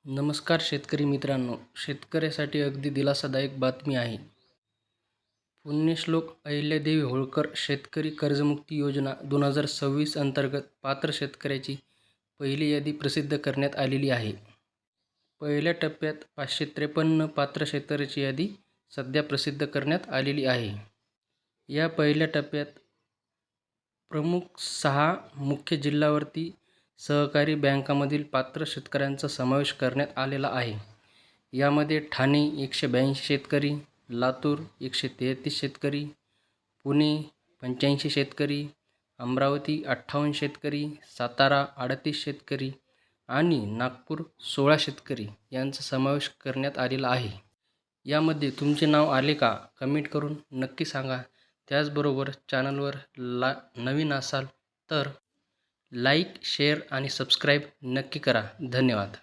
नमस्कार शेतकरी मित्रांनो, शेतकऱ्यासाठी अगदी दिलासादायक बातमी आहे. पुण्यश्लोक अहिल्यादेवी होळकर शेतकरी कर्जमुक्ती योजना 2026 अंतर्गत पात्र शेतकऱ्याची पहिली यादी प्रसिद्ध करण्यात आलेली आहे. पहिल्या टप्प्यात 553 पात्र शेतकऱ्याची यादी सध्या प्रसिद्ध करण्यात आलेली आहे. या पहिल्या टप्प्यात प्रमुख 6 मुख्य जिल्हावर्ती सहकारी बँकांमधील पात्र शेतकऱ्यांचा समावेश करण्यात आलेला आहे. यामध्ये ठाणे 182 शेतकरी, लातूर 133 शेतकरी, पुणे 85 शेतकरी, अमरावती 58 शेतकरी, सातारा 38 शेतकरी आणि नागपूर 16 शेतकरी यांचा समावेश करण्यात आलेला आहे. यामध्ये तुमचे नाव आले का? कमेंट करून नक्की सांगा. त्याचबरोबर चॅनलवर नवीन असाल तर लाईक, शेअर आणि सबस्क्राईब नक्की करा. धन्यवाद.